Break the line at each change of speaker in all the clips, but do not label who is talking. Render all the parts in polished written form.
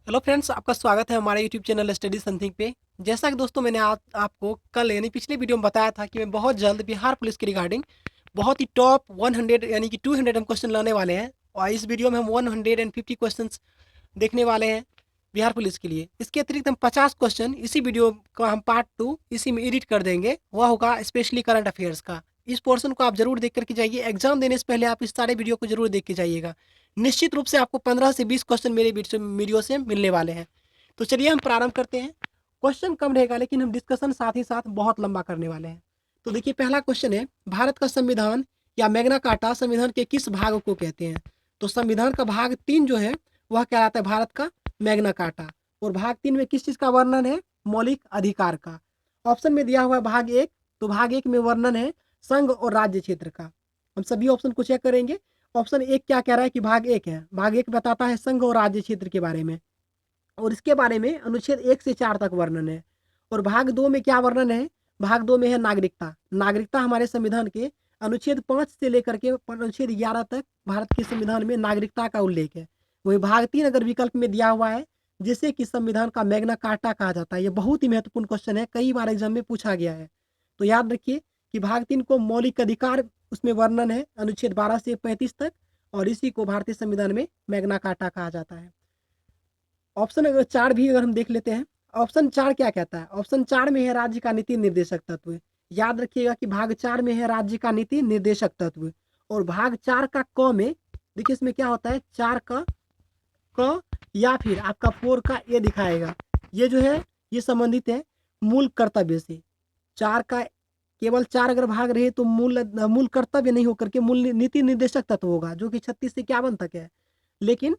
Hello friends, आपका स्वागत है हमारे यूट्यूब चैनल स्टडी समथिंग पे। जैसा कि दोस्तों मैंने आपको कल यानी पिछले वीडियो में बताया था कि मैं बहुत जल्द बिहार पुलिस के रिगार्डिंग बहुत ही टॉप 100 यानी कि 200 हम क्वेश्चन लाने वाले हैं। और इस वीडियो में हम 150 क्वेश्चंस देखने वाले हैं बिहार पुलिस के लिए। इसके अतिरिक्त हम 50 क्वेश्चन इसी वीडियो का हम पार्ट 2 इसी में एडिट कर देंगे, वह होगा स्पेशली करंट अफेयर्स का। इस पोर्शन को आप जरूर देख करके जाइए। एग्जाम देने से पहले आप इस सारे वीडियो को जरूर देख के जाइएगा। निश्चित रूप से आपको 15 से 20 क्वेश्चन मेरे वीडियो से मिलने वाले हैं। तो चलिए हम प्रारंभ करते हैं। क्वेश्चन कम रहेगा लेकिन हम डिस्कशन साथ ही साथ बहुत लंबा करने वाले हैं। तो देखिए, पहला क्वेश्चन है, भारत का संविधान या मैग्ना कार्टा संविधान के किस भाग को कहते हैं? तो संविधान का भाग 3 जो है वह कहलाता है भारत का मैग्ना कार्टा। और भाग 3 में किस चीज का वर्णन है? मौलिक अधिकार का। ऑप्शन में दिया हुआ है भाग 1, तो भाग 1 में वर्णन है संघ और राज्य क्षेत्र का। हम सभी ऑप्शन को चेक करेंगे। ऑप्शन 1 क्या कह रहा है कि भाग 1 है। भाग 1 बताता है संघ और राज्य क्षेत्र के बारे में, और इसके बारे में अनुच्छेद 1 से 4 तक वर्णन है। और भाग 2 में क्या वर्णन है? भाग 2 में है नागरिकता। नागरिकता हमारे संविधान के अनुच्छेद 5 से लेकर के अनुच्छेद 11 तक भारत के संविधान में नागरिकता का उल्लेख है। वही भाग 3 अगर विकल्प में दिया हुआ है, जिसे कि संविधान का मैग्ना कार्टा कहा जाता है। ये बहुत ही महत्वपूर्ण क्वेश्चन है, कई बार एग्जाम में पूछा गया है। तो याद रखिए कि भाग 3 को मौलिक अधिकार उसमें वर्णन है अनुच्छेद 12 से 35 तक, और इसी को भारतीय संविधान में मैग्ना कार्टा कहा जाता है। ऑप्शन अगर 4 भी अगर हम देख लेते हैं, ऑप्शन 4 क्या कहता है? ऑप्शन 4 में है राज्य का नीति निर्देशक तत्व। याद रखिएगा कि भाग 4 में है राज्य का नीति निर्देशक तत्व। और भाग 4 का क में देखिए इसमें क्या होता है, 4 का क या फिर आपका 4 का ए दिखाएगा। ये जो है ये संबंधित है मूल कर्तव्य से। 4 का केवल 4 अगर भाग रहे तो मूल कर्तव्य नहीं होकर के मूल नीति निर्देशक तत्व होगा, जो कि 36 से 51 तक है। लेकिन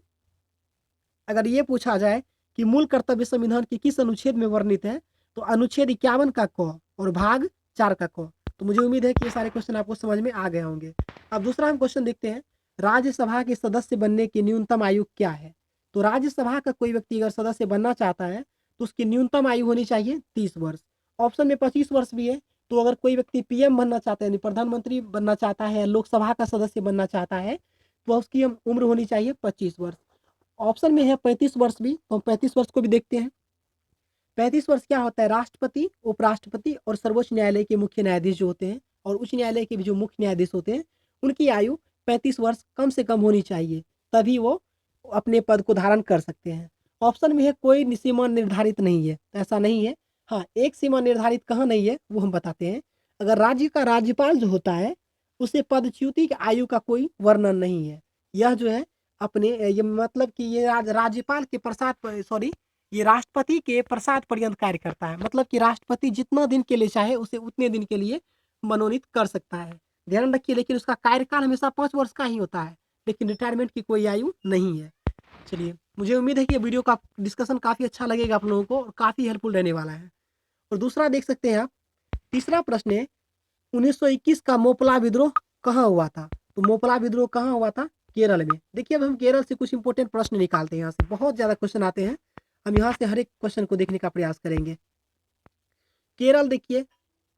अगर ये पूछा जाए कि मूल कर्तव्य संविधान के किस अनुच्छेद में वर्णित है, तो अनुच्छेद 51 का क और भाग 4 का क। तो मुझे उम्मीद है कि ये सारे क्वेश्चन आपको समझ में आ गए होंगे। अब दूसरा हम क्वेश्चन देखते हैं, राज्यसभा के सदस्य बनने की न्यूनतम आयु क्या है? तो राज्यसभा का कोई व्यक्ति अगर सदस्य बनना चाहता है तो उसकी न्यूनतम आयु होनी चाहिए 30 वर्ष। ऑप्शन में 25 वर्ष भी है। तो अगर कोई व्यक्ति पीएम बनना चाहता है यानी प्रधानमंत्री बनना चाहता है, लोकसभा का सदस्य बनना चाहता है, तो उसकी उम्र होनी चाहिए 25 वर्ष। ऑप्शन में है 35 वर्ष भी, तो हम 35 वर्ष को भी देखते हैं। 35 वर्ष क्या होता है? राष्ट्रपति, उपराष्ट्रपति और सर्वोच्च न्यायालय के मुख्य न्यायाधीश जो होते हैं, और उच्च न्यायालय के भी जो मुख्य न्यायाधीश होते हैं, उनकी आयु 35 वर्ष कम से कम होनी चाहिए, तभी वो अपने पद को धारण कर सकते हैं। ऑप्शन में है कोई सीमा निर्धारित नहीं है, तो ऐसा नहीं है। हाँ, एक सीमा निर्धारित कहाँ नहीं है वो हम बताते हैं। अगर राज्य का राज्यपाल जो होता है, उसे पदच्युति की आयु का कोई वर्णन नहीं है। यह जो है अपने ये मतलब कि ये राज्यपाल के प्रसाद सॉरी, ये राष्ट्रपति के प्रसाद पर्यंत कार्य करता है। मतलब कि राष्ट्रपति जितना दिन के लिए चाहे उसे उतने दिन के लिए मनोनीत कर सकता है। ध्यान रखिए, लेकिन उसका कार्यकाल हमेशा 5 वर्ष का ही होता है, लेकिन रिटायरमेंट की कोई आयु नहीं है। चलिए, मुझे उम्मीद है कि ये वीडियो का डिस्कशन काफ़ी अच्छा लगेगा आप लोगों को और काफ़ी हेल्पफुल रहने वाला है। और दूसरा देख सकते हैं आप, तीसरा प्रश्न है, 1921 का मोपला विद्रोह कहाँ हुआ था? तो मोपला विद्रोह कहाँ हुआ था? केरल में। देखिए, अब हम केरल से कुछ इंपॉर्टेंट प्रश्न निकालते हैं। यहाँ से बहुत ज़्यादा क्वेश्चन आते हैं, हम यहाँ से हर एक क्वेश्चन को देखने का प्रयास करेंगे। केरल देखिए,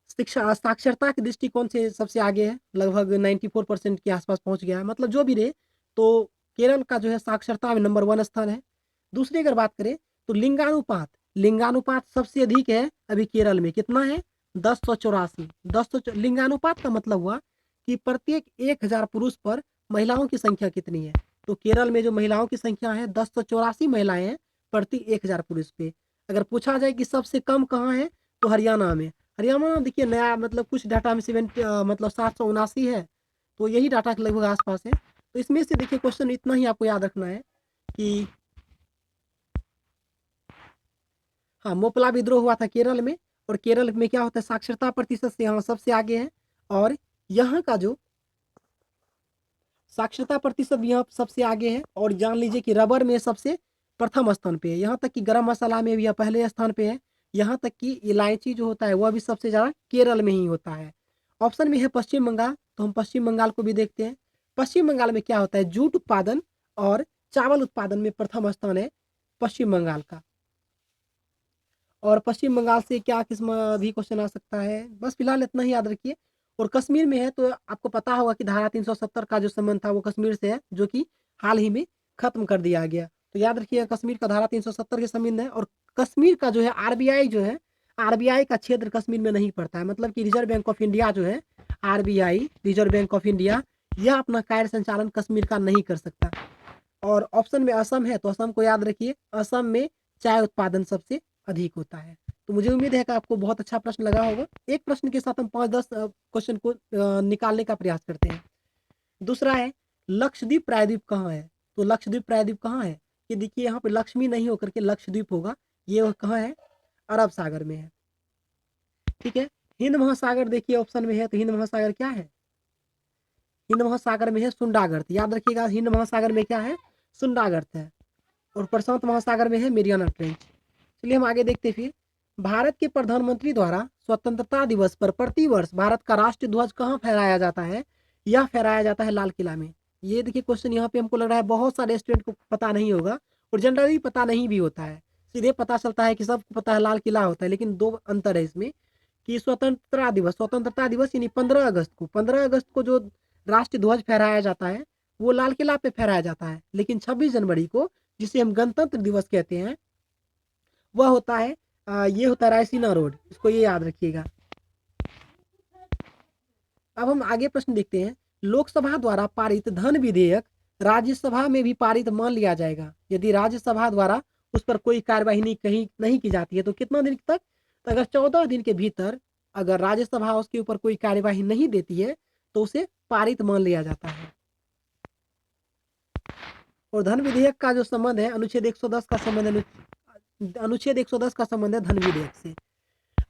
शिक्षा साक्षरता के दृष्टिकोण से सबसे आगे है, लगभग 94% के आसपास पहुँच गया है। मतलब जो भी रहे, तो केरल का जो है साक्षरता में नंबर 1 स्थान है। दूसरी अगर बात करें तो लिंगानुपात, लिंगानुपात सबसे अधिक है अभी केरल में। कितना है? 1084। लिंगानुपात का मतलब हुआ कि प्रत्येक 1000 पुरुष पर महिलाओं की संख्या कितनी है। तो केरल में जो महिलाओं की संख्या है 1084 महिलाएं हैं प्रति 1000 पुरुष पे। अगर पूछा जाए कि सबसे कम कहाँ है, तो हरियाणा में। हरियाणा में देखिए नया मतलब कुछ डाटा में 779 है, तो यही डाटा के लगभग आसपास है। तो इसमें से देखिए क्वेश्चन इतना ही आपको याद रखना है कि हाँ, मोपला विद्रोह हुआ था केरल में। और केरल में क्या होता है, साक्षरता प्रतिशत से यहाँ सबसे आगे है। और यहाँ का जो साक्षरता प्रतिशत भी यहाँ सबसे आगे है। और जान लीजिए कि रबर में सबसे प्रथम स्थान पे है। यहाँ तक कि गरम मसाला में भी यह पहले स्थान पे है। यहाँ तक कि इलायची जो होता है वह भी सबसे ज़्यादा केरल में ही होता है। ऑप्शन में है पश्चिम बंगाल, तो हम पश्चिम बंगाल को भी देखते हैं। पश्चिम बंगाल में क्या होता है, जूट उत्पादन और चावल उत्पादन में प्रथम स्थान है पश्चिम बंगाल का। और पश्चिम बंगाल से क्या किस्म भी क्वेश्चन आ सकता है, बस फिलहाल इतना ही याद रखिए। और कश्मीर में है तो आपको पता होगा कि धारा 370 का जो संबंध था वो कश्मीर से है, जो कि हाल ही में खत्म कर दिया गया। तो याद रखिएगा कश्मीर का धारा 370 के संबंध है। और कश्मीर का जो है आरबीआई जो है, आरबीआई का क्षेत्र कश्मीर में नहीं पड़ता है। मतलब कि रिजर्व बैंक ऑफ इंडिया जो है, RBI reserve bank of India, यह अपना कार्य संचालन कश्मीर का नहीं कर सकता। और ऑप्शन में असम है, तो असम को याद रखिए, असम में चाय उत्पादन सबसे अधिक होता है। तो मुझे उम्मीद है कि आपको बहुत अच्छा प्रश्न लगा होगा। एक प्रश्न के साथ हम 5-10 क्वेश्चन को निकालने का प्रयास करते हैं। दूसरा है लक्षद्वीप प्रायद्वीप कहाँ है? तो लक्षद्वीप प्रायद्वीप कहाँ है? ये देखिए यहाँ पे लक्ष्मी नहीं होकर के लक्षद्वीप होगा। ये कहाँ है? अरब सागर में है। ठीक है। हिंद महासागर देखिए ऑप्शन में है, तो हिंद महासागर क्या है? हिंद महासागर में है सुंडागर्त। याद रखिएगा हिंद महासागर में क्या है? सुंडागर्त है। और प्रशांत महासागर में है मेरियाना ट्रेंच। चलिए हम आगे देखते फिर। भारत के प्रधानमंत्री द्वारा स्वतंत्रता दिवस पर प्रतिवर्ष भारत का राष्ट्रीय ध्वज कहाँ फहराया जाता है? यह फहराया जाता है लाल किला में। ये देखिए क्वेश्चन यहाँ पे हमको लग रहा है बहुत सारे स्टूडेंट को पता नहीं होगा, और जनरली पता नहीं भी होता है। सीधे पता चलता है कि सबको पता है लाल किला होता है, लेकिन दो अंतर है इसमें कि स्वतंत्रता दिवस यानी 15 अगस्त को, 15 अगस्त को जो राष्ट्रीय ध्वज फहराया जाता है वो लाल किला पे फहराया जाता है। लेकिन 26 जनवरी को, जिसे हम गणतंत्र दिवस कहते हैं, वह होता है ये होता है रायसीना रोड। इसको ये याद रखिएगा। अब हम आगे प्रश्न देखते हैं। लोकसभा द्वारा पारित धन विधेयक राज्यसभा में भी पारित मान लिया जाएगा यदि राज्यसभा द्वारा उस पर कोई कार्यवाही नहीं की जाती है। तो कितना दिन तक? तो अगर 14 दिन के भीतर अगर राज्यसभा उसके ऊपर कोई कार्यवाही नहीं देती है तो उसे पारित मान लिया जाता है। और धन विधेयक का जो संबंध है अनुच्छेद 110 का संबंध है, अनुच्छेद 110 का संबंध है धन विधेयक से।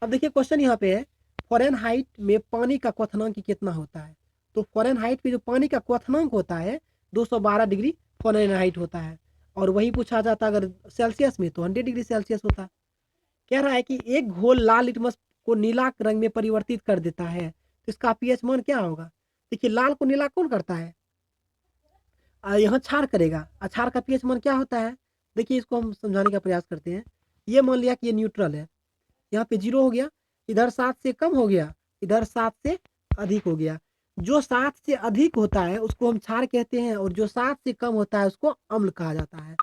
अब देखिए क्वेश्चन यहाँ पे है, फ़ारेनहाइट में पानी का क्वथनांक कितना होता है? तो फ़ारेनहाइट में जो पानी का क्वथनांक होता है 212 डिग्री फ़ारेनहाइट होता है। और वही पूछा जाता अगर सेल्सियस में तो 100 डिग्री सेल्सियस होता है। कह रहा है कि एक घोल लाल लिटमस को नीला रंग में परिवर्तित कर देता है, तो इसका पीएच मान क्या होगा? देखिए लाल को नीला कौन करता है? यहाँ क्षार करेगा। क्षार का पीएच मान क्या होता है? देखिए इसको हम समझाने का प्रयास करते हैं। ये मान लिया कि ये न्यूट्रल है, यहाँ पे 0 हो गया, इधर 7 से कम हो गया, इधर 7 से अधिक हो गया। जो 7 से अधिक होता है उसको हम क्षार कहते हैं, और जो 7 से कम होता है उसको अम्ल कहा जाता है।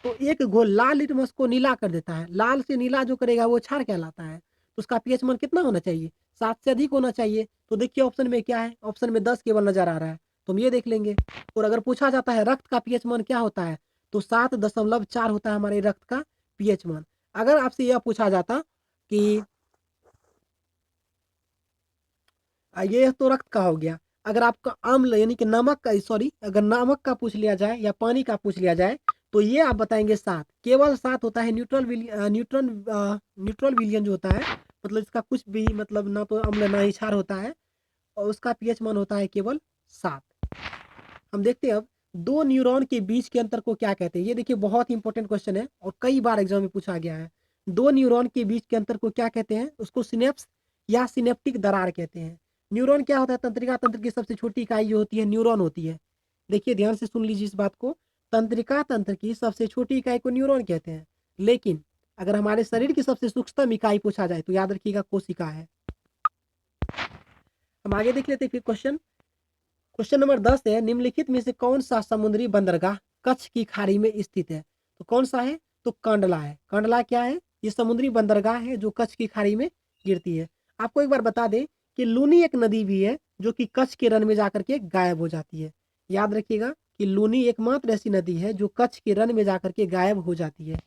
तो एक घोल लाल लिटमस को नीला कर देता है, लाल से नीला जो करेगा वो क्षार कहलाता है। तो उसका पीएच मान कितना होना चाहिए? 7 से अधिक होना चाहिए। तो देखिए ऑप्शन में क्या है? ऑप्शन में 10 केवल नजर आ रहा है, तो हम ये देख लेंगे। और अगर पूछा जाता है रक्त का पीएच मान क्या होता है, तो 7.4 होता है हमारे रक्त का पीएच मान। अगर आपसे यह पूछा जाता कि ये तो रक्त का हो गया, अगर आपका अम्ल यानी कि नमक का, सॉरी, अगर नमक का पूछ लिया जाए या पानी का पूछ लिया जाए तो ये आप बताएंगे 7, केवल 7 होता है। न्यूट्रल विलियन जो होता है, मतलब इसका कुछ भी मतलब ना तो अम्ल ना ही क्षार होता है, और उसका पीएच मान होता है केवल 7। हम देखते हैं अब दो न्यूरॉन के बीच के अंतर को क्या कहते हैं। ये देखिए बहुत इंपॉर्टेंट क्वेश्चन है और कई बार एग्जाम में पूछा गया है। दो न्यूरॉन के बीच के अंतर को क्या कहते हैं? उसको सिनेप्स या सिनेप्टिक दरार कहते हैं। न्यूरॉन क्या होता है? तंत्रिका तंत्र की सबसे छोटी इकाई जो होती है न्यूरॉन होती है। देखिए ध्यान से सुन लीजिए इस बात को, तंत्रिका तंत्र की सबसे छोटी इकाई को न्यूरॉन कहते हैं। लेकिन अगर हमारे शरीर की सबसे सूक्ष्म इकाई पूछा जाए तो याद रखिएगा कोशिका है। हम आगे देख लेते हैं फिर क्वेश्चन। क्वेश्चन नंबर 10 है, निम्नलिखित में से कौन सा समुद्री बंदरगाह कच्छ की खाड़ी में स्थित है? तो कौन सा है? तो कांडला है। कांडला क्या है? ये समुद्री बंदरगाह है जो कच्छ की खाड़ी में गिरती है। आपको एक बार बता दें कि लूनी एक नदी भी है जो कि कच्छ के रन में जाकर के गायब हो जाती है। याद रखिएगा कि लूनी एकमात्र ऐसी नदी है जो कच्छ के रन में जाकर के गायब हो जाती है।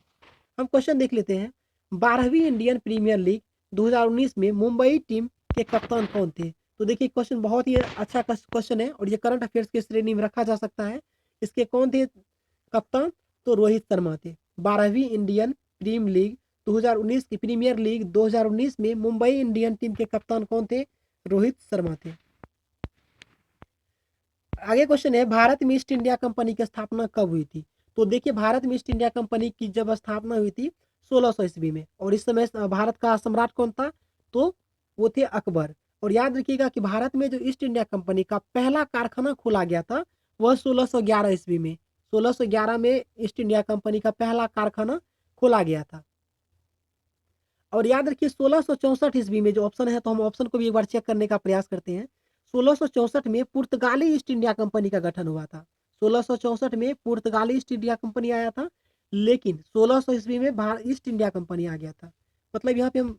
हम क्वेश्चन देख लेते हैं। 12वीं इंडियन प्रीमियर लीग 2019 में मुंबई टीम के कप्तान कौन थे? तो देखिए क्वेश्चन बहुत ही अच्छा क्वेश्चन है और ये करंट अफेयर्स के श्रेणी में रखा जा सकता है। इसके कौन थे कप्तान? तो रोहित शर्मा थे। 12वीं इंडियन प्रीमियर लीग 2019 की प्रीमियर लीग 2019 में मुंबई इंडियन टीम के कप्तान कौन थे? रोहित शर्मा थे। आगे क्वेश्चन है, भारत में ईस्ट इंडिया कंपनी की स्थापना कब हुई थी? तो देखिए भारत में ईस्ट इंडिया कंपनी की जब स्थापना हुई थी 1600 ईस्वी में, और इस समय भारत का सम्राट कौन था? तो वो थे अकबर। और याद रखिएगा कि भारत में जो ईस्ट इंडिया कंपनी का पहला कारखाना खोला गया था वह 1611 ईस्वी में। 1611 में ईस्ट इंडिया कंपनी का पहला कारखाना खोला गया था। और याद रखिए 1664 ईस्वी में जो ऑप्शन है, तो हम ऑप्शन को भी एक बार चेक करने का प्रयास करते हैं। 1664 में पुर्तगाली ईस्ट इंडिया कंपनी का गठन हुआ था। 1664 में पुर्तगाली ईस्ट इंडिया कंपनी आया था, लेकिन 1600 ईस्वी में भारत ईस्ट इंडिया कंपनी आ गया था। मतलब यहाँ पे हम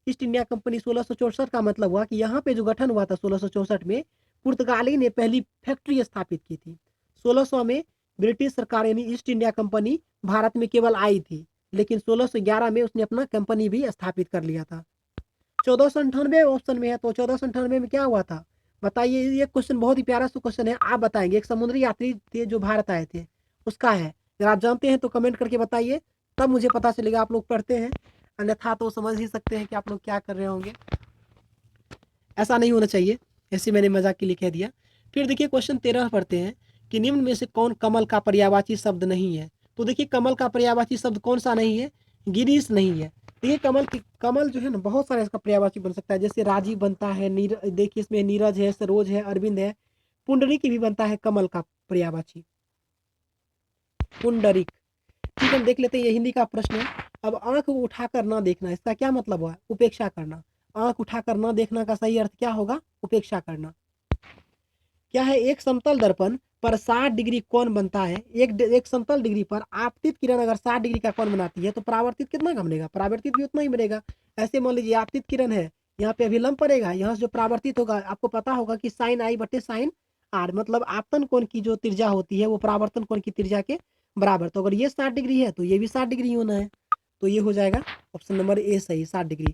ईस्ट इंडिया कंपनी 1664 का मतलब हुआ कि यहाँ पे जो गठन हुआ था 1664 में, पुर्तगाली ने पहली फैक्ट्री स्थापित की थी। 1600 में ब्रिटिश सरकार यानी ईस्ट इंडिया कंपनी भारत में केवल आई थी, लेकिन 1611 में उसने अपना कंपनी भी स्थापित कर लिया था। 1498 ऑप्शन में है, तो 1498 में क्या हुआ था बताइए। ये क्वेश्चन बहुत ही प्यारा सा क्वेश्चन है, आप बताएंगे। एक समुद्री यात्री थे जो भारत आए थे, उसका है। अगर आप जानते हैं तो कमेंट करके बताइए, तब मुझे पता चलेगा आप लोग पढ़ते हैं, अन्यथा तो समझ ही सकते हैं कि आप लोग क्या कर रहे होंगे। ऐसा नहीं होना चाहिए, ऐसे मैंने मजाक के लिए कह दिया। फिर देखिए क्वेश्चन 13 पढ़ते हैं कि निम्न में से कौन कमल का पर्यायवाची शब्द नहीं है। तो देखिए कमल का पर्यायवाची शब्द कौन सा नहीं है, गिरीश नहीं है। देखिए कमल जो है ना, बहुत सारा इसका पर्यायवाची बन सकता है, जैसे राजीव बनता है, देखिए इसमें नीरज है, सरोज है, अरविंद है, पुंडरीक भी बनता है कमल का पर्यायवाची, पुंडरीक। ठीक है, हम देख लेते हैं, ये हिंदी का प्रश्न है। अब आंख उठाकर ना देखना, इसका क्या मतलब हुआ, उपेक्षा करना। आंख उठाकर ना देखना का सही अर्थ क्या होगा, उपेक्षा करना। क्या है, एक समतल दर्पण पर 60 डिग्री कोण बनता है। एक समतल डिग्री पर आपतित किरण अगर 60 डिग्री का कोण बनाती है तो परावर्तित कितना का बनेगा, परावर्तित भी उतना ही बनेगा। ऐसे मान लीजिए आपतित किरण है, यहाँ पे अभिलंब पड़ेगा, यहाँ से जो परावर्तित होगा आपको पता होगा कि साइन आई बटे साइन आर, मतलब आपतन कोण की जो त्रिज्या होती है वो परावर्तन कोण की त्रिज्या के बराबर। तो अगर ये 60 डिग्री है तो ये भी 60 डिग्री होना है, तो ये हो जाएगा ऑप्शन नंबर ए सही, 60 डिग्री।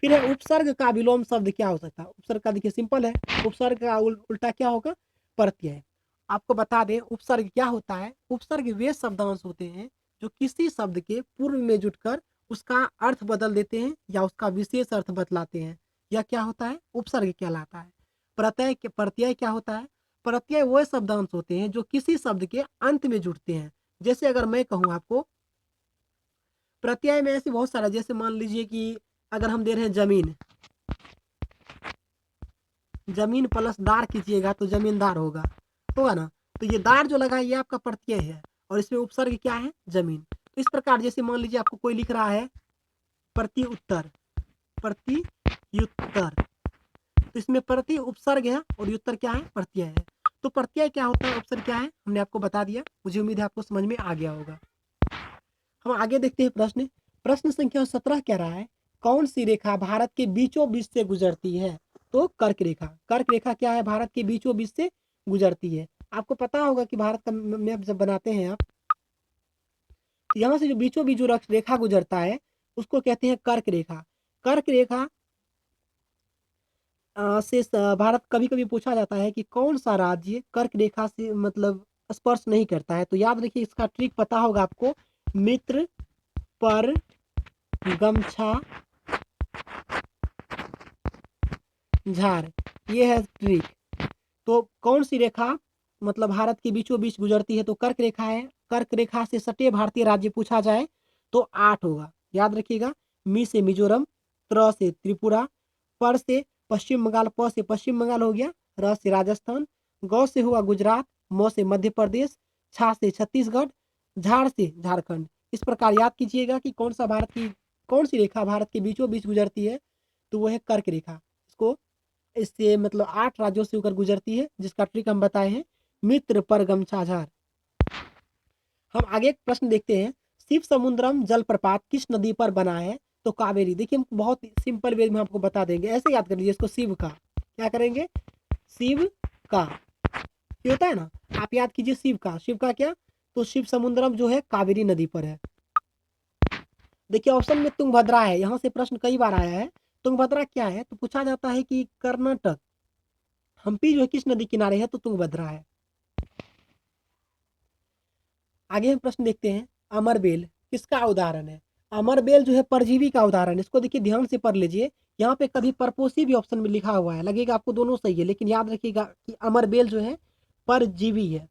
फिर है उपसर्ग का विलोम शब्द क्या हो सकता है। उपसर्ग का देखिए सिंपल है, उपसर्ग का उल्टा क्या होगा, प्रत्यय। आपको बता दें उपसर्ग क्या होता है। उपसर्ग वे शब्दांश होते हैं जो किसी शब्द के पूर्व में जुटकर उसका अर्थ बदल देते हैं या उसका विशेष अर्थ बतलाते हैं। यह क्या होता है, उपसर्ग कहलाता है। प्रत्यय क्या होता है, प्रत्यय वो शब्दांश होते हैं जो किसी शब्द के अंत में जुटते हैं। जैसे अगर मैं कहूँ आपको, प्रत्यय में ऐसे बहुत सारा, जैसे मान लीजिए कि अगर हम दे रहे हैं जमीन, जमीन प्लस दार कीजिएगा तो जमींदार होगा ना। तो ये दार जो लगा है ये आपका प्रत्यय है, और इसमें उपसर्ग क्या है, जमीन। तो इस प्रकार जैसे मान लीजिए आपको कोई लिख रहा है प्रति उत्तर, प्रति उत्तर, तो इसमें प्रति उपसर्ग है और उत्तर क्या है, प्रत्यय है। तो प्रत्यय क्या होता है, उपसर्ग क्या है, हमने आपको बता दिया। मुझे उम्मीद है आपको समझ में आ गया होगा। हम आगे देखते हैं प्रश्न। प्रश्न संख्या 17 कह रहा है, कौन सी रेखा भारत के बीचों बीच से गुजरती है। तो कर्क रेखा। कर्क रेखा क्या है, भारत के बीचों बीच से गुजरती है। आपको पता होगा कि भारत का मैप जब बनाते हैं आप, तो यहाँ से जो बीचों बीच जो रेखा गुजरता है उसको कहते हैं कर्क रेखा। कर्क रेखा से भारत, कभी कभी पूछा जाता है कि कौन सा राज्य कर्क रेखा से मतलब स्पर्श नहीं करता है। तो याद रखिए, इसका ट्रिक पता होगा आपको, मित्र पर गमछा झार, ये है ट्रिक। तो कौन सी रेखा मतलब भारत के बीचों बीच गुजरती है, तो कर्क रेखा है। कर्क रेखा से सटे भारतीय राज्य पूछा जाए तो 8 होगा, याद रखिएगा। मी से मिजोरम, त्र से त्रिपुरा, पर से पश्चिम बंगाल, प से पश्चिम बंगाल हो गया, र से राजस्थान, गौ से हुआ गुजरात, म से मध्य प्रदेश, छा से छत्तीसगढ़, झाड़ से झारखंड। इस प्रकार याद कीजिएगा कि कौन सी रेखा भारत के बीचों बीच गुजरती है, तो वो है कर्क रेखा। इसको इससे मतलब 8 राज्यों से होकर गुजरती है, जिसका ट्रिक हम बताए हैं, मित्र पर गमछा झार। हम आगे एक प्रश्न देखते हैं, शिव समुद्रम जलप्रपात किस नदी पर बना है। तो कावेरी। देखिए हम बहुत सिंपल वे में आपको बता देंगे, ऐसे याद कर लीजिए इसको, शिव का क्या करेंगे, शिव का ये होता है ना, आप याद कीजिए शिव का। शिव का क्या, तो शिव समुद्रम जो है कावेरी नदी पर है। देखिए ऑप्शन में तुंगभद्रा है, यहाँ से प्रश्न कई बार आया है। तुंगभद्रा क्या है, तो पूछा जाता है कि कर्नाटक हम्पी जो है किस नदी किनारे है, तो तुंगभद्रा है। आगे हम प्रश्न देखते हैं, अमरबेल किसका उदाहरण है। अमरबेल जो है परजीवी का उदाहरण है। इसको देखिए ध्यान से पढ़ लीजिए, यहाँ पे कभी परपोषी भी ऑप्शन में लिखा हुआ है, लगेगा आपको दोनों सही है, लेकिन याद रखिएगा कि अमरबेल जो है परजीवी है।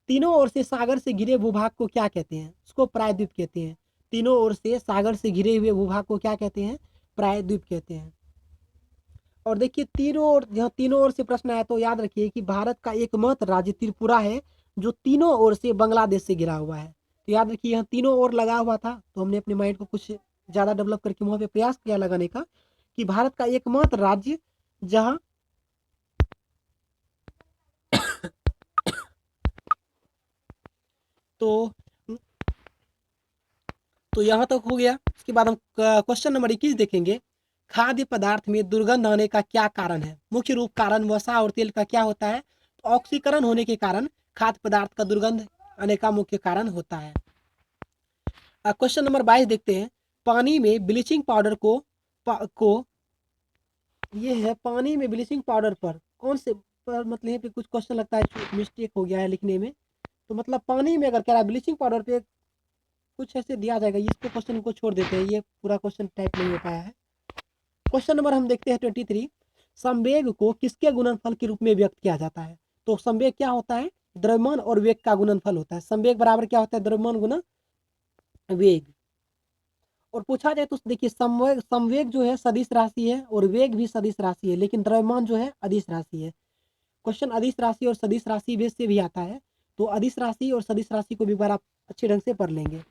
तीनों ओर से सागर से घिरे भूभाग को क्या कहते हैं, उसको प्रायद्वीप कहते हैं। तीनों ओर से सागर से घिरे हुए भूभाग को क्या कहते हैं, प्रायद्वीप कहते हैं। और देखिए तीनों ओर से प्रश्न आया तो याद रखिए कि भारत का एकमात्र राज्य त्रिपुरा है जो तीनों ओर से बांग्लादेश से घिरा हुआ है। तो याद रखिए यहाँ तीनों ओर लगा हुआ था, तो हमने अपने माइंड को कुछ ज़्यादा डेवलप करके वहाँ पे प्रयास किया लगाने का, कि भारत का एकमात्र राज्य जहाँ तो तो यहाँ तक हो गया। इसके बाद हम क्वेश्चन नंबर 21 देखेंगे। खाद्य पदार्थ में दुर्गंध आने का क्या कारण है? मुख्य रूप कारण वसा और तेल का क्या होता है? तो ऑक्सीकरण होने के कारण खाद्य पदार्थ का दुर्गंध आने का मुख्य कारण होता है। क्वेश्चन नंबर 22 देखते हैं। पानी में ब्लीचिंग पाउडर को ये है पानी में ब्लीचिंग पाउडर पर कौन से पर मतलब यहाँ पे कुछ क्वेश्चन लगता है मिस्टेक हो गया है लिखने में। तो मतलब पानी में अगर कह रहा है ब्लीचिंग पाउडर पे कुछ ऐसे दिया जाएगा, इसको क्वेश्चन को छोड़ देते हैं, ये पूरा क्वेश्चन टाइप नहीं हो पाया है। क्वेश्चन नंबर हम देखते हैं 23। संवेग को किसके गुणनफल के रूप में व्यक्त किया जाता है? तो संवेग क्या होता है? द्रव्यमान और वेग का गुणनफल होता है। संवेग बराबर क्या होता है? द्रव्यमान गुना वेग। और पूछा जाए तो देखिए संवेग संवेग जो है सदिश राशि है और वेग भी सदिश राशि है, लेकिन द्रव्यमान जो है अदिश राशि है। क्वेश्चन अदिश राशि और सदिश राशि बेस से भी आता है, तो अदिश राशि और सदिश राशि को भी बार आप अच्छे ढंग से पढ़ लेंगे।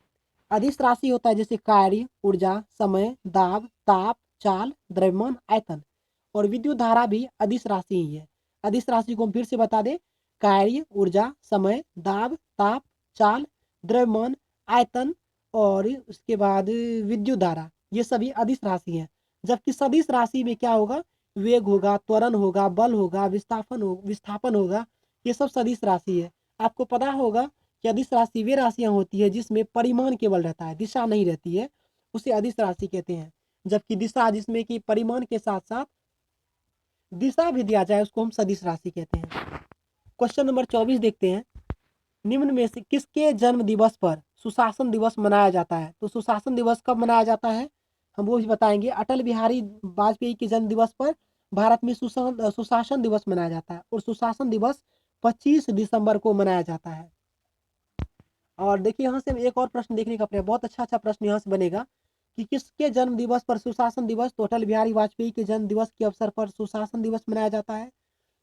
अदिश राशि होता है जैसे कार्य, ऊर्जा, समय, दाब, ताप, चाल, द्रव्यमान, आयतन। और विद्युत धारा भी अदिश राशि ही है। अदिश राशि को हम फिर से बता दें, कार्य, ऊर्जा, समय, दाब, ताप, चाल, द्रव्यमान, आयतन और उसके बाद विद्युत धारा, ये सभी अदिश राशि हैं। जबकि सदिश राशि में क्या होगा? वेग होगा, त्वरण होगा, बल होगा, विस्थापन होगा, ये सब सदिश राशि है। आपको पता होगा कि अदिश राशि वे राशियां होती है जिसमें परिमाण केवल रहता है, दिशा नहीं रहती है, उसे अदिश राशि कहते हैं। जबकि दिशा जिसमें कि परिमाण के साथ साथ दिशा भी दिया जाए उसको हम सदिश राशि कहते हैं। क्वेश्चन नंबर 24 देखते हैं। निम्न में से किसके जन्म दिवस पर सुशासन दिवस मनाया जाता है? तो सुशासन दिवस कब मनाया जाता है हम वो भी बताएंगे। अटल बिहारी वाजपेयी के जन्म दिवस पर भारत में सुशासन दिवस मनाया जाता है और सुशासन दिवस 25 दिसंबर को मनाया जाता है। और देखिए यहाँ से हम एक और प्रश्न देखने का प्रयास, बहुत अच्छा प्रश्न यहाँ से बनेगा कि किसके जन्म दिवस पर सुशासन दिवस? तो अटल बिहारी वाजपेयी के जन्म दिवस के अवसर पर सुशासन दिवस मनाया जाता है।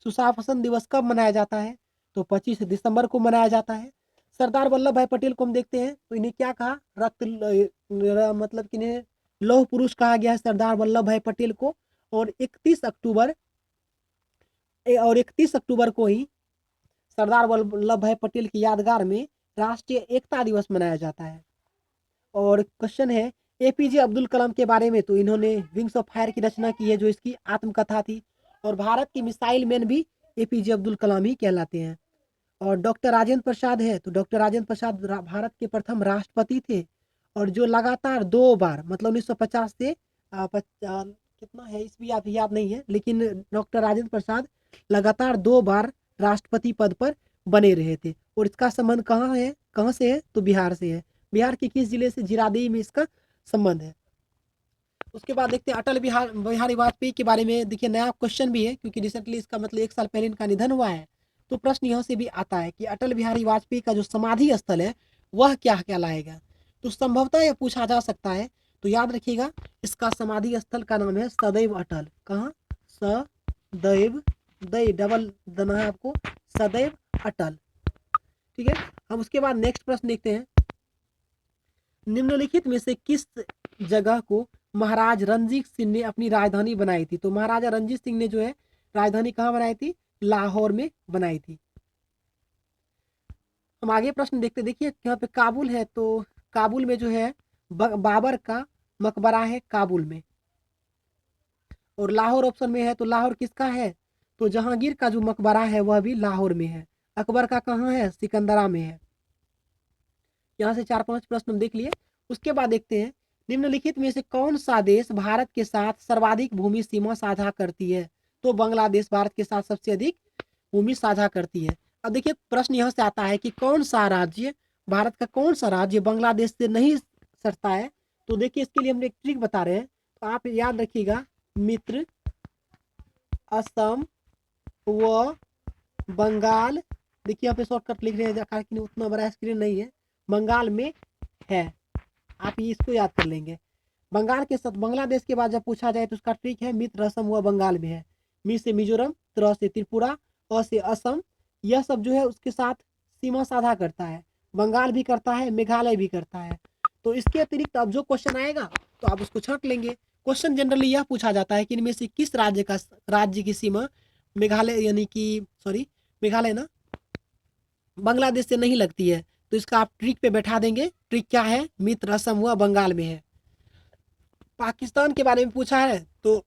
सुशासन दिवस कब मनाया जाता है? तो 25 दिसंबर को मनाया जाता है। सरदार वल्लभ भाई पटेल को हम देखते हैं तो इन्हें क्या कहा? मतलब कि इन्हें लौह पुरुष कहा गया है सरदार वल्लभ भाई पटेल को। और 31 अक्टूबर को ही सरदार वल्लभ भाई पटेल की यादगार में राष्ट्रीय एकता दिवस मनाया जाता है। और क्वेश्चन है एपीजे अब्दुल कलाम के बारे में, तो इन्होंने विंग्स ऑफ फायर की रचना की है जो इसकी आत्मकथा थी। और भारत की मिसाइल मैन भी एपीजे अब्दुल कलाम ही कहलाते हैं। और डॉक्टर राजेंद्र प्रसाद है, तो डॉक्टर राजेंद्र प्रसाद भारत के प्रथम राष्ट्रपति थे और जो लगातार 2 बार मतलब 1950 से कितना है इसभी आप याद नहीं है, लेकिन डॉक्टर राजेंद्र प्रसाद लगातार 2 बार राष्ट्रपति पद पर बने रहे थे। और इसका संबंध कहाँ से है? तो बिहार से है। बिहार के किस जिले से? जीरादेई में इसका संबंध है। उसके बाद देखते हैं अटल बिहारी वाजपेयी के बारे में। देखिए नया क्वेश्चन भी है क्योंकि रिसेंटली इसका मतलब 1 साल पहले इनका निधन हुआ है, तो प्रश्न यहाँ से भी आता है कि अटल बिहारी वाजपेयी का जो समाधि स्थल है वह क्या कहलाएगा? तो संभवतः यह पूछा जा सकता है, तो याद रखिएगा इसका समाधि स्थल का नाम है सदैव अटल। कहाँ? सदैव, दई डबल देना है आपको, सदैव अटल। ठीक है, हम उसके बाद नेक्स्ट प्रश्न देखते हैं। निम्नलिखित में से किस जगह को महाराज रणजीत सिंह ने अपनी राजधानी बनाई थी? तो महाराजा रणजीत सिंह ने जो है राजधानी कहाँ बनाई थी? लाहौर में बनाई थी। हम आगे प्रश्न देखते, देखिए यहाँ पे काबुल है, तो काबुल में जो है बाबर का मकबरा है काबुल में। और लाहौर ऑप्शन में है, तो लाहौर किसका है? तो जहांगीर का जो मकबरा है वह भी लाहौर में है। अकबर का कहाँ है? सिकंदरा में है। यहाँ से 4-5 प्रश्न हम देख लिए। उसके बाद देखते हैं निम्नलिखित में से कौन सा देश भारत के साथ सर्वाधिक भूमि सीमा साझा करती है? तो बांग्लादेश भारत के साथ सबसे अधिक भूमि साझा करती है। अब देखिए प्रश्न यहाँ से आता है कि कौन सा राज्य, भारत का कौन सा राज्य बांग्लादेश से नहीं सटता है? तो देखिए इसके लिए हम एक ट्रिक बता रहे हैं, तो आप याद रखिएगा मित्र, असम व बंगाल। देखिए यहाँ पे शॉर्टकट लिख रहे हैं कि उतना बड़ा स्क्रीन नहीं है, बंगाल में है, आप इसको याद कर लेंगे। बंगाल के साथ बांग्लादेश के बाद जब पूछा जाए तो उसका ट्रिक है मित्र, असम व बंगाल में है। मी से मिजोरम, त्र से त्रिपुरा, अ से असम, यह सब जो है उसके साथ सीमा साझा करता है। बंगाल भी करता है, मेघालय भी करता है। तो इसके अतिरिक्त अब जो क्वेश्चन आएगा तो आप उसको छांट लेंगे। क्वेश्चन जनरली यह पूछा जाता है कि इनमें से किस राज्य की सीमा मेघालय यानी कि सॉरी मेघालय ना बांग्लादेश से नहीं लगती है? तो इसका आप ट्रिक पे बैठा देंगे। ट्रिक क्या है? मित्र असम हुआ बंगाल में है। पाकिस्तान के बारे में पूछा है तो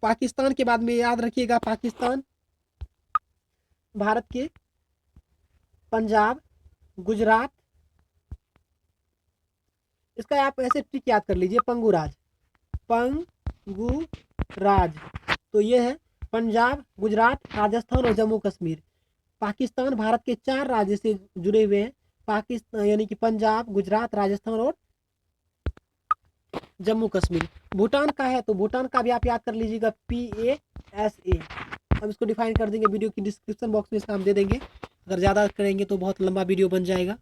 पाकिस्तान के बाद में याद रखिएगा, पाकिस्तान भारत के पंजाब, गुजरात, इसका आप ऐसे ट्रिक याद कर लीजिए, पंगुराज, पंगुराज। तो ये है पंजाब, गुजरात, राजस्थान और जम्मू कश्मीर। पाकिस्तान भारत के 4 राज्य से जुड़े हुए हैं, पाकिस्तान यानी कि पंजाब, गुजरात, राजस्थान और जम्मू कश्मीर। भूटान का है तो भूटान का भी आप याद कर लीजिएगा, PASA। हम इसको डिफाइन कर देंगे, वीडियो की डिस्क्रिप्शन बॉक्स में इसका हम दे देंगे, अगर ज़्यादा करेंगे तो बहुत लंबा वीडियो बन जाएगा।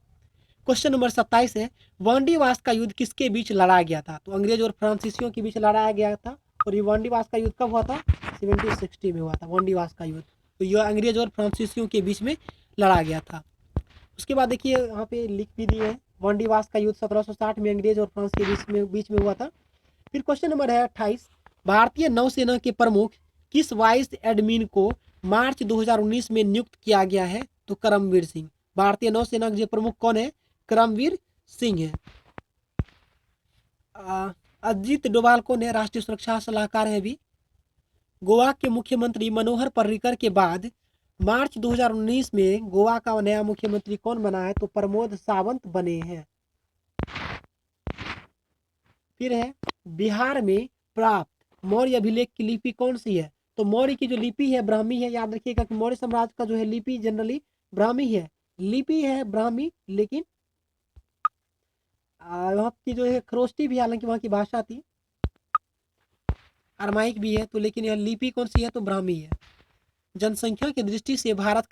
क्वेश्चन नंबर 27 है, वांडीवास का युद्ध किसके बीच लड़ा गया था? तो अंग्रेज और फ्रांसीसियों के बीच लड़ाया गया था। और ये वांडीवास का युद्ध कब हुआ था? 1760 में हुआ था वांडीवास का युद्ध। तो यह अंग्रेज और फ्रांसीसियों के बीच में लड़ा गया था। उसके बाद देखिए यहाँ पे लिख भी दिए है, वांडीवास का युद्ध 1760 में अंग्रेज और फ्रांस के बीच में हुआ था। फिर क्वेश्चन नंबर है 28, भारतीय नौसेना के प्रमुख किस वाइस एडमिन को मार्च 2019 में नियुक्त किया गया है? तो करमवीर सिंह। भारतीय नौसेना के प्रमुख कौन है? करमवीर सिंह है। अजीत डोभाल कौन है? राष्ट्रीय सुरक्षा सलाहकार है भी। गोवा के मुख्यमंत्री मनोहर पर्रिकर के बाद मार्च 2019 में गोवा का नया मुख्यमंत्री कौन बना है? तो प्रमोद सावंत बने हैं। फिर है, बिहार में प्राप्त मौर्य अभिलेख की लिपि कौन सी है? तो मौर्य की जो लिपि है ब्राह्मी है। याद रखिएगा कि मौर्य साम्राज्य का जो है लिपि जनरली ब्राह्मी है, लिपि है ब्राह्मी, लेकिन वहाँ की जो है खरोष्टी भी, हालांकि वहाँ की भाषा थी, अरमाइक भी है, तो लेकिन यह लिपि कौन सी है? तो ब्राह्मी है। जनसंख्या की दृष्टि से भारत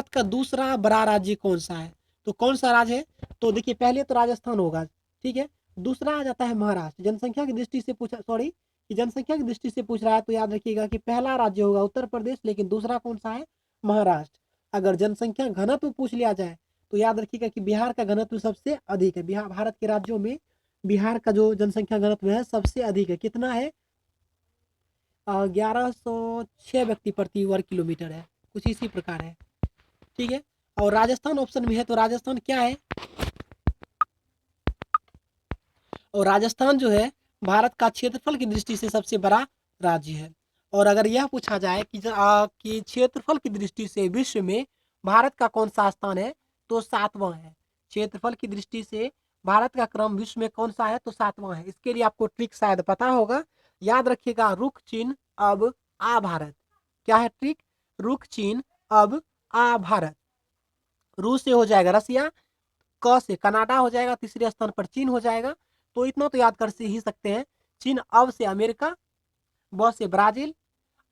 का दूसरा बड़ा राज्य कौन सा है? तो कौन सा राज्य है? तो देखिए पहले तो राजस्थान होगा, ठीक है। दूसरा आ जाता है महाराष्ट्र। जनसंख्या की दृष्टि से पूछा, सॉरी, जनसंख्या की दृष्टि से पूछ रहा है तो याद रखिएगा कि पहला राज्य होगा उत्तर प्रदेश, लेकिन दूसरा कौन सा है? महाराष्ट्र। अगर जनसंख्या घनत्व पूछ लिया जाए तो याद रखिएगा कि बिहार का घनत्व सबसे अधिक है। बिहार भारत के राज्यों में बिहार का जो जनसंख्या घनत्व है सबसे अधिक है। कितना है? 1106 व्यक्ति प्रति वर्ग किलोमीटर है, कुछ इसी प्रकार है, ठीक है। और राजस्थान ऑप्शन में है, तो राजस्थान क्या है? और राजस्थान जो है भारत का क्षेत्रफल की दृष्टि से सबसे बड़ा राज्य है। और अगर यह पूछा जाए कि क्षेत्रफल की दृष्टि से विश्व में भारत का कौन सा स्थान है? तो 7वां है। क्षेत्रफल की दृष्टि से भारत का क्रम विश्व में कौन सा है? तो 7वां है। इसके लिए आपको ट्रिक शायद पता होगा, याद रखिएगा, रुख चिन्ह अब आ भारत। क्या है ट्रिक? रुख चिन्ह अब आ भारत। रूस से हो जाएगा रसिया, क से कनाडा हो जाएगा, तीसरे स्थान पर चीन हो जाएगा। तो इतना तो याद कर ही सकते हैं। चीन, अब से अमेरिका, ब से ब्राजील,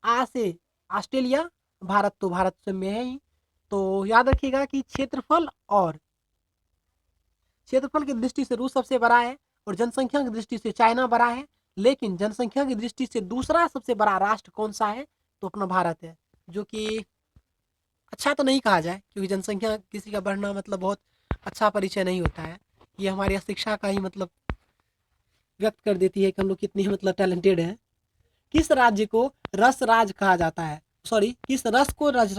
आ से ऑस्ट्रेलिया, भारत तो भारत से में है ही। तो याद रखिएगा कि क्षेत्रफल की दृष्टि से रूस सबसे बड़ा है और जनसंख्या की दृष्टि से चाइना बड़ा है। लेकिन जनसंख्या की दृष्टि से दूसरा सबसे बड़ा राष्ट्र कौन सा है? तो अपना भारत है, जो कि अच्छा तो नहीं कहा जाए, क्योंकि जनसंख्या किसी का बढ़ना मतलब बहुत अच्छा परिचय नहीं होता है। ये हमारी शिक्षा का ही मतलब व्यक्त कर देती है कि हम लोग कितनी मतलब टैलेंटेड हैं। किस राज्य को रस राज कहा जाता है? सॉरी, किस रस को रस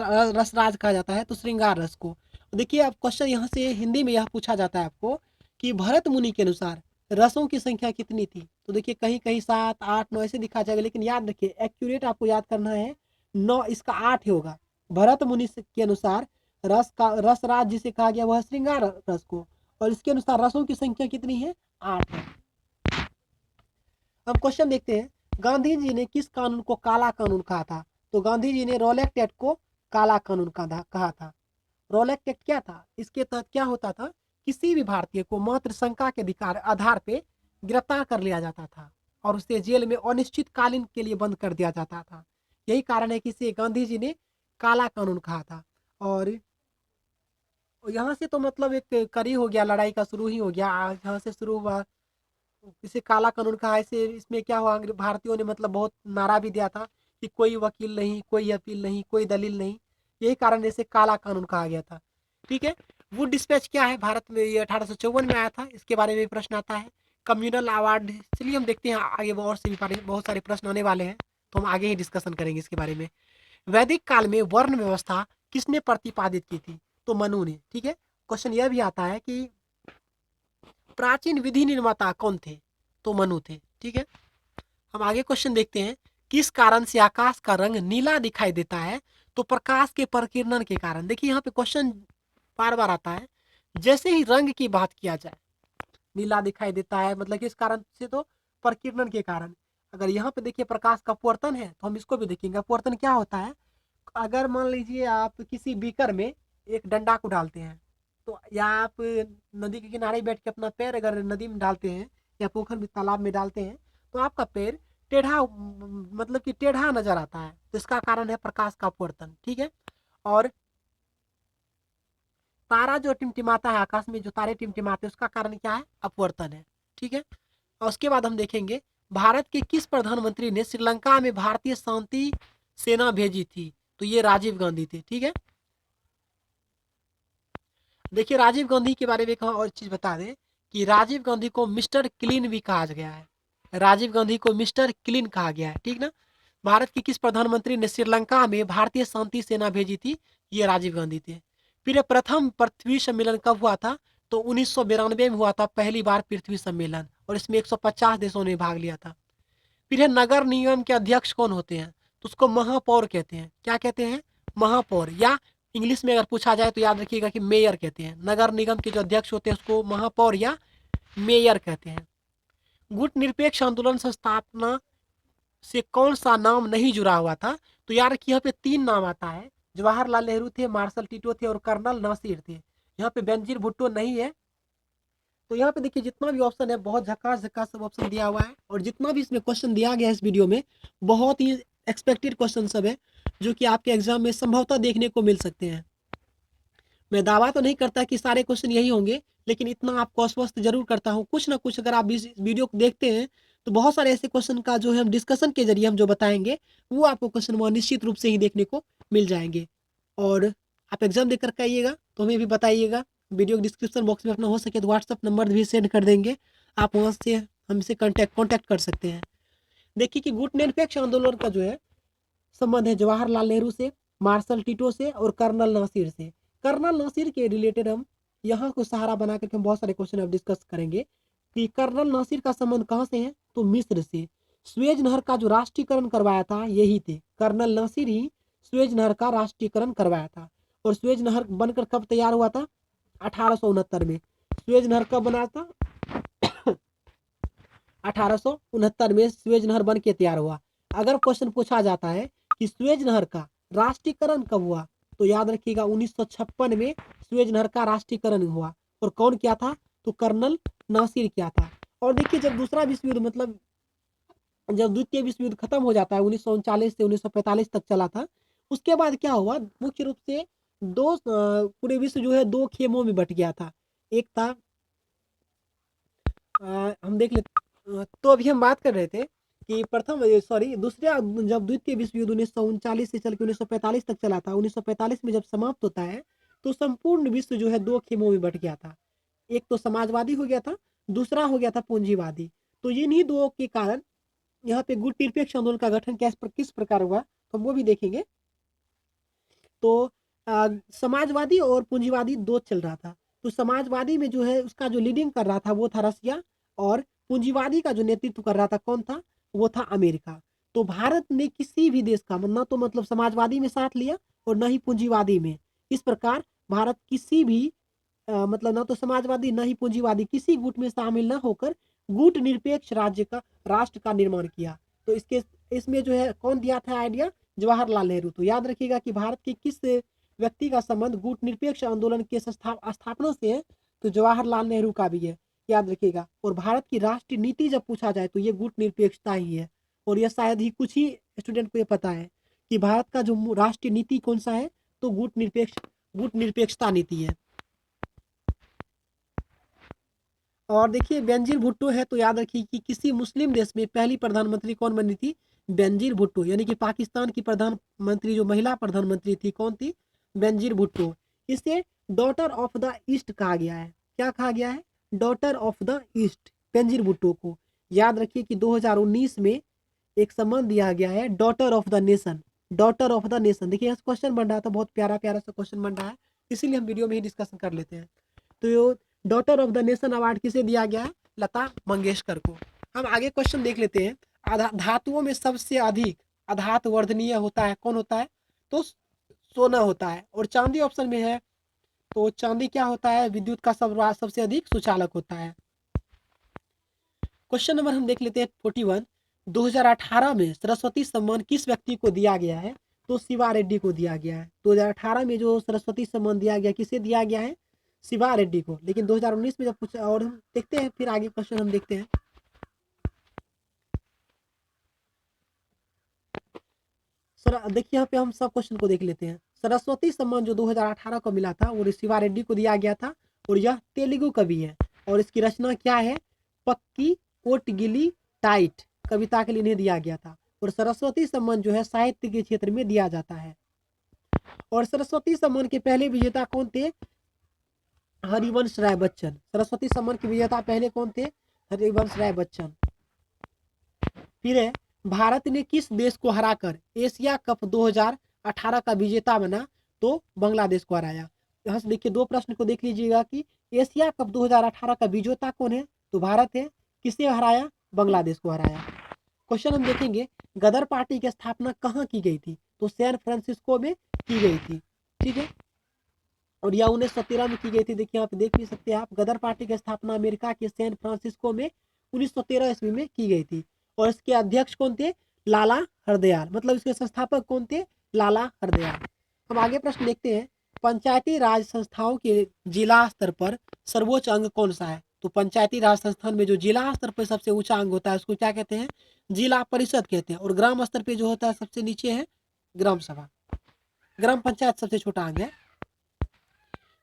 राज कहा जाता है? तो श्रृंगार रस को। देखिए अब क्वेश्चन यहाँ से हिंदी में यह पूछा जाता है आपको कि भरत मुनि के अनुसार रसों की संख्या कितनी थी? तो देखिए कहीं कहीं 7, 8, 9 ऐसे दिखा जाएगा, लेकिन याद रखिए एक्यूरेट आपको याद करना है 9, इसका 8 ही होगा। भरत मुनि के अनुसार रस राज जिसे कहा गया वह श्रृंगार रस को, और इसके अनुसार रसों की संख्या कितनी है? 8 है। अब क्वेश्चन देखते हैं, गांधी जी ने किस कानून को काला कानून कहा था? तो गांधी जी ने रॉलेट एक्ट को काला कानून कहा था। रॉलेट एक्ट क्या था? इसके तहत क्या होता था, किसी भी भारतीय को मात्र शंका के आधार पे गिरफ्तार कर लिया जाता था और उसे जेल में अनिश्चितकालीन के लिए बंद कर दिया जाता था। यही कारण है कि इसे गांधी जी ने काला कानून कहा था। और यहाँ से तो मतलब एक कड़ी हो गया, लड़ाई का शुरू ही हो गया, यहाँ से शुरू हुआ, इसे काला कानून कहा। ऐसे इसमें क्या हुआ, भारतीयों ने मतलब बहुत नारा भी दिया था कि कोई वकील नहीं, कोई अपील नहीं, कोई दलील नहीं। यही कारण इसे काला कानून कहा गया था, ठीक है। वुड डिस्पैच क्या है? भारत में ये 1854 में आया था, इसके बारे में प्रश्न आता है। कम्युनल अवार्ड, चलिए हम देखते हैं आगे, और से भी बहुत सारे प्रश्न आने वाले हैं, तो हम आगे ही डिस्कशन करेंगे इसके बारे में। वैदिक काल में वर्ण व्यवस्था किसने प्रतिपादित की थी? तो मनु ने, ठीक है। क्वेश्चन यह भी आता है कि प्राचीन विधि निर्माता कौन थे? तो मनु थे। ठीक है, हम आगे क्वेश्चन देखते हैं। किस कारण से आकाश का रंग नीला दिखाई देता है? तो प्रकाश के प्रकीर्णन के कारण। देखिए यहाँ पे क्वेश्चन बार बार आता है। जैसे ही रंग की बात किया जाए, नीला दिखाई देता है मतलब किस कारण से? तो प्रकीर्णन के कारण। अगर यहाँ पे देखिए प्रकाश का अपवर्तन है तो हम इसको भी देखेंगे। अपवर्तन क्या होता है? अगर मान लीजिए आप किसी बीकर में एक डंडा को डालते हैं, तो या आप नदी के किनारे बैठ के अपना पैर अगर नदी में डालते हैं या पोखर में तालाब में डालते हैं, तो आपका पैर टेढ़ा मतलब कि टेढ़ा नजर आता है। तो इसका कारण है प्रकाश का अपवर्तन। ठीक है, और तारा जो टिमटिमाता है आकाश में, जो तारे टिमटिमाते हैं, उसका कारण क्या है? अपवर्तन है। ठीक है, और उसके बाद हम देखेंगे भारत के किस प्रधानमंत्री ने श्रीलंका में भारतीय शांति सेना भेजी थी? तो ये राजीव गांधी थे। ठीक है, देखिए राजीव गांधी के बारे में एक और चीज बता दें कि राजीव गांधी को मिस्टर क्लीन भी कहा गया है। राजीव गांधी को मिस्टर क्लीन कहा गया है। ठीक ना, भारत के किस प्रधानमंत्री ने श्रीलंका में भारतीय शांति सेना भेजी थी? ये राजीव गांधी थे। फिर ये प्रथम पृथ्वी सम्मेलन कब हुआ था? तो 1992 में हुआ था पहली बार पृथ्वी सम्मेलन, और इसमें 150 देशों ने भाग लिया था। फिर है नगर निगम के अध्यक्ष कौन होते हैं? तो उसको महापौर कहते हैं। क्या कहते हैं? महापौर, या इंग्लिश में अगर पूछा जाए तो याद रखिएगा कि मेयर कहते हैं। नगर निगम के जो अध्यक्ष होते हैं उसको महापौर या मेयर कहते हैं। गुट निरपेक्ष आंदोलन संस्थापना से कौन सा नाम नहीं जुड़ा हुआ था? तो यार कि यहाँ पे 3 नाम आता है। जवाहरलाल नेहरू थे, मार्शल टिटो थे और कर्नल नासिर थे। यहाँ पे बेनजीर भुट्टो नहीं है। तो यहाँ पे देखिए जितना भी ऑप्शन है बहुत झकास झकास सब ऑप्शन दिया हुआ है, और जितना भी इसमें क्वेश्चन दिया गया है इस वीडियो में बहुत ही एक्सपेक्टेड क्वेश्चन सब है, जो कि आपके एग्जाम में संभवतः देखने को मिल सकते हैं। मैं दावा तो नहीं करता कि सारे क्वेश्चन यही होंगे, लेकिन इतना आपको आश्वस्त जरूर करता हूँ कुछ ना कुछ अगर आप इस वीडियो को देखते हैं तो बहुत सारे ऐसे क्वेश्चन का जो है हम डिस्कशन के जरिए हम जो बताएंगे वो आपको क्वेश्चन वहाँ निश्चित रूप से ही देखने को मिल जाएंगे। और आप एग्जाम देकर के आइएगा तो हमें भी बताइएगा। वीडियो के डिस्क्रिप्शन बॉक्स में अपना हो सके तो व्हाट्सअप नंबर भी सेंड कर देंगे, आप वहाँ से हमसे कॉन्टैक्ट कर सकते हैं। देखिए कि गुट निरपेक्ष आंदोलन का जो है संबंध है जवाहरलाल नेहरू से, मार्शल टिटो से और कर्नल नासिर से। कर्नल नासिर के रिलेटेड हम यहाँ को सहारा बना करके हम बहुत सारे क्वेश्चन अब डिस्कस करेंगे कि कर्नल नासिर का संबंध कहाँ से है? तो मिस्र से। स्वेज नहर का जो राष्ट्रीयकरण करवाया था यही थे, कर्नल नासिर ही स्वेज नहर का राष्ट्रीयकरण करवाया था। और स्वेज नहर बनकर कब तैयार हुआ था? 1869 में। स्वेज नहर कब बना था? 1869 में स्वेज नहर बन के तैयार हुआ। अगर क्वेश्चन पूछा जाता है कि स्वेज नहर का राष्ट्रीयकरण कब हुआ, तो याद रखिएगा 1956 में स्वेज नहर का राष्ट्रीयकरण हुआ। और कौन किया था? तो कर्नल नासिर किया था। और देखिए जब दूसरा विश्व युद्ध मतलब जब द्वितीय विश्व युद्ध खत्म हो जाता है 1939 से 1945 तक चला था, उसके बाद क्या हुआ? मुख्य रूप से पूरे विश्व जो है 2 खेमों में बट गया था। एक था हम देख लेते। तो अभी हम बात कर रहे थे कि दूसरा जब द्वितीय विश्व युद्ध 1939 से चल के 1945 तक चला था, 1945 में जब समाप्त होता है तो संपूर्ण विश्व जो है 2 खेमों में बट गया था। एक तो समाजवादी हो गया था, दूसरा हो गया था पूंजीवादी। तो इन्हीं दो के कारण यहाँ पे गुट निरपेक्ष आंदोलन का गठन किस प्रकार हुआ तो हम वो भी देखेंगे। तो समाजवादी और पूंजीवादी दो चल रहा था। तो समाजवादी में जो है उसका जो लीडिंग कर रहा था वो था रसिया, और पूंजीवादी का जो नेतृत्व कर रहा था कौन था? वो था अमेरिका। तो भारत ने किसी भी देश का ना तो मतलब समाजवादी में साथ लिया और ना ही पूंजीवादी में। इस प्रकार भारत किसी भी मतलब ना तो समाजवादी ना ही पूंजीवादी किसी गुट में शामिल ना होकर गुट निरपेक्ष राष्ट्र का निर्माण किया। तो इसमें जो है कौन दिया था आइडिया? जवाहरलाल नेहरू। तो याद रखिएगा कि भारत के किस व्यक्ति का संबंध गुट निरपेक्ष आंदोलन के स्थापना से है? तो जवाहरलाल नेहरू का भी है, याद रखिएगा। और भारत की राष्ट्रीय नीति जब पूछा जाए तो ये गुट निरपेक्षता ही है। और यह शायद ही कुछ ही स्टूडेंट को ये पता है कि भारत का जो राष्ट्रीय नीति कौन सा है? तो गुट निरपेक्षता नीति है। और देखिए बेनजीर भुट्टो है, तो याद रखिए कि किसी मुस्लिम देश में पहली प्रधानमंत्री कौन बनी थी? बेनजीर भुट्टो। यानी कि पाकिस्तान की प्रधानमंत्री जो महिला प्रधानमंत्री थी कौन थी? बेनजीर भुट्टो। इसे डॉटर ऑफ द ईस्ट कहा गया है। क्या कहा गया है? Daughter of the east, Benazir Bhutto को। याद रखिए कि 2019 में एक सम्मान दिया गया है daughter of the nation. Daughter of the nation. देखिए क्वेश्चन बन रहा था, बहुत प्यारा प्यारा सा क्वेश्चन बन रहा है, इसीलिए हम वीडियो में ही डिस्कशन कर लेते हैं। तो daughter of the nation award किसे दिया गया है? लता मंगेशकर को। हम आगे क्वेश्चन देख लेते हैं। धातुओं में सबसे अधिक अधातु वर्धनीय होता है, कौन होता है? तो सोना होता है। और चांदी ऑप्शन में है, तो चांदी क्या होता है? विद्युत का सबसे अधिक सुचालक होता है। क्वेश्चन नंबर हम देख लेते हैं 41। 2018 में सरस्वती सम्मान किस व्यक्ति को दिया गया है? तो शिवा रेड्डी को दिया गया है। 2018 में जो सरस्वती सम्मान दिया गया, किसे दिया गया है? शिवा रेड्डी को। लेकिन 2019 में जब पूछा, और हम देखते हैं फिर आगे क्वेश्चन हम देखते हैं। सर देखिए यहाँ पे हम सब क्वेश्चन को देख लेते हैं। सरस्वती सम्मान जो 2018 को मिला था वो शिवा रेड्डी को दिया गया था, और यह तेलुगु कवि है। और इसकी रचना क्या है? पक्की कोटगिली टाइट कविता के लिए इन्हें दिया गया था। और सरस्वती सम्मान जो है साहित्य के क्षेत्र में दिया जाता है। और सरस्वती सम्मान के पहले विजेता कौन थे? हरिवंश राय बच्चन। सरस्वती सम्मान के विजेता पहले कौन थे? हरिवंश राय बच्चन। फिर है, भारत ने किस देश को हराकर एशिया कप 2018 का विजेता बना? तो बांग्लादेश को हराया। यहाँ से देखिए दो प्रश्न को देख लीजिएगा कि एशिया कप 2018 का विजेता कौन है? तो भारत है। किसे हराया? बांग्लादेश को हराया। क्वेश्चन हम देखेंगे, गदर पार्टी की स्थापना कहाँ की गई थी? तो सैन फ्रांसिस्को में की गई थी। ठीक है, और यह 1913 में की गई थी। देखिए यहाँ पे देख भी सकते हैं आप, गदर पार्टी की स्थापना अमेरिका के सैन फ्रांसिस्को में 1913 ईस्वी में की गई थी। और इसके अध्यक्ष कौन थे? लाला हरदयाल। मतलब इसके संस्थापक कौन थे? लाला हरदयाल। हम आगे प्रश्न देखते हैं, पंचायती राज संस्थाओं के जिला स्तर पर सर्वोच्च अंग कौन सा है? तो पंचायती राज संस्थान में जो जिला स्तर पर सबसे ऊंचा अंग होता है उसको क्या कहते हैं? जिला परिषद कहते हैं। और ग्राम स्तर पे जो होता है सबसे नीचे है ग्राम सभा। ग्राम पंचायत सबसे छोटा अंग है।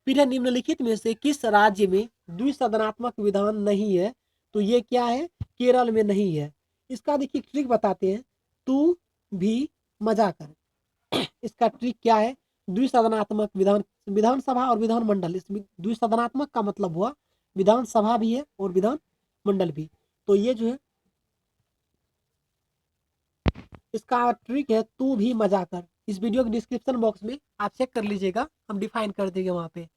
फिर है, निम्नलिखित में से किस राज्य में द्विसदनात्मक विधान नहीं है? तो ये क्या है? केरल में नहीं है। इसका देखिए ट्रिक बताते हैं, तू भी मजा कर। इसका ट्रिक क्या है? द्विसदनात्मक विधानसभा और विधानमंडल। इस द्विसदनात्मक का मतलब हुआ विधानसभा भी है और विधान मंडल भी। तो ये जो है इसका ट्रिक है, तू भी मजा कर। इस वीडियो के डिस्क्रिप्शन बॉक्स में आप चेक कर लीजिएगा, हम डिफाइन कर देंगे वहां पे।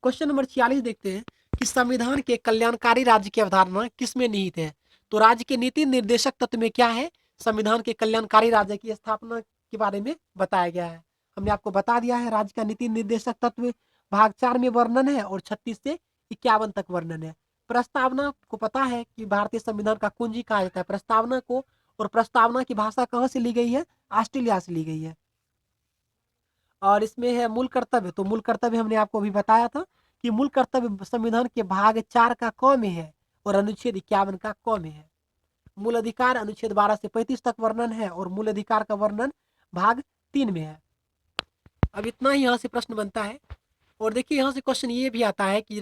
क्वेश्चन नंबर 46 देखते हैं कि संविधान के कल्याणकारी राज्य की अवधारणा किसमें निहित है? तो राज्य के नीति निर्देशक तत्व में क्या है? संविधान के कल्याणकारी राज्य की स्थापना के बारे में बताया गया है। हमने आपको बता दिया है, राज्य का नीति निर्देशक तत्व भाग 4 में वर्णन है और 36 से 51 तक वर्णन है। प्रस्तावना को पता है कि भारतीय संविधान का कुंजी कहा जाता है प्रस्तावना को। और प्रस्तावना की भाषा कहाँ से ली गई है? ऑस्ट्रेलिया से ली गई है। और इसमें है मूल कर्तव्य। तो मूल कर्तव्य हमने आपको अभी बताया था कि मूल कर्तव्य संविधान के भाग 4 का क में है और अनुच्छेद 51 का क में है। मूल अधिकार अनुच्छेद 12 से 35 तक वर्णन है और मूल अधिकार का वर्णन भाग 3 में है। अब इतना ही यहाँ से प्रश्न बनता है। और देखिए यहाँ से क्वेश्चन ये भी आता है कि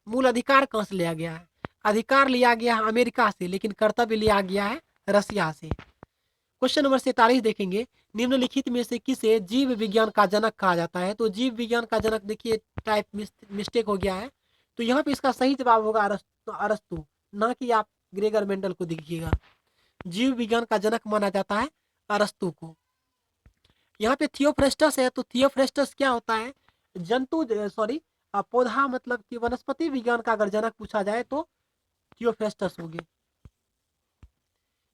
मूल अधिकार कहाँ से लिया गया है? अधिकार लिया गया है अमेरिका से, लेकिन कर्तव्य लिया गया है रसिया से। क्वेश्चन नंबर 47 देखेंगे, निम्नलिखित में से किसे जीव विज्ञान का जनक कहा जाता है? तो जीव विज्ञान का जनक देखिए टाइप मिस्टेक हो गया है। तो यहाँ पे इसका सही जवाब होगा अरस्तु, ना कि आप ग्रेगर मेंडल को देखिएगा। जीव विज्ञान का जनक माना जाता है अरस्तु को। यहाँ पे थियोफ्रेस्टस है, तो थियोफ्रेस्टस क्या होता है? जंतु सॉरी पौधा मतलब कि वनस्पति विज्ञान का अगर जनक पूछा जाए तो थियोफ्रेस्टस होंगे।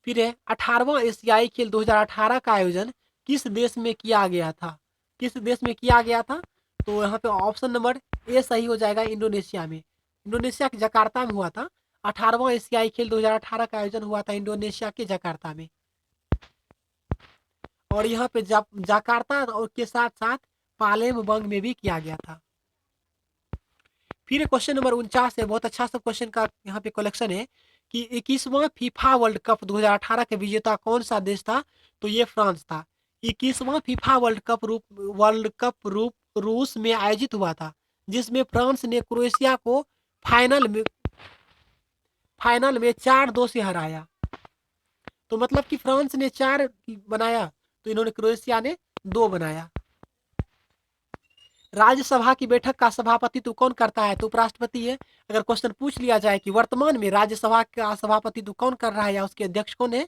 फिर है, 18वां एशियाई खेल 2018 का आयोजन किस देश में किया गया था? किस देश में किया गया था? तो यहाँ पे ऑप्शन नंबर ए सही हो जाएगा, इंडोनेशिया में। इंडोनेशिया के जकार्ता में हुआ था। 18वां एशियाई खेल 2018 का आयोजन हुआ था इंडोनेशिया के जकार्ता में। और यहाँ पे जकार्ता और के साथ साथ पालेमबांग में भी किया गया था। फिर क्वेश्चन नंबर 49 है, बहुत अच्छा सब क्वेश्चन का यहाँ पे कलेक्शन है कि 21वां फीफा वर्ल्ड कप 2018 के विजेता कौन सा देश था? तो ये फ्रांस था। 21वां फीफा वर्ल्ड कप रूस में आयोजित हुआ था, जिसमें फ्रांस ने क्रोएशिया को फाइनल में 4-2 से हराया। तो मतलब कि फ्रांस ने 4 बनाया तो इन्होंने क्रोएशिया ने 2 बनाया। राज्यसभा की बैठक का सभापतित्व कौन करता है? तो उपराष्ट्रपति है। अगर क्वेश्चन पूछ लिया जाए कि वर्तमान में राज्यसभा का सभापतित्व कौन कर रहा है या उसके अध्यक्ष कौन है?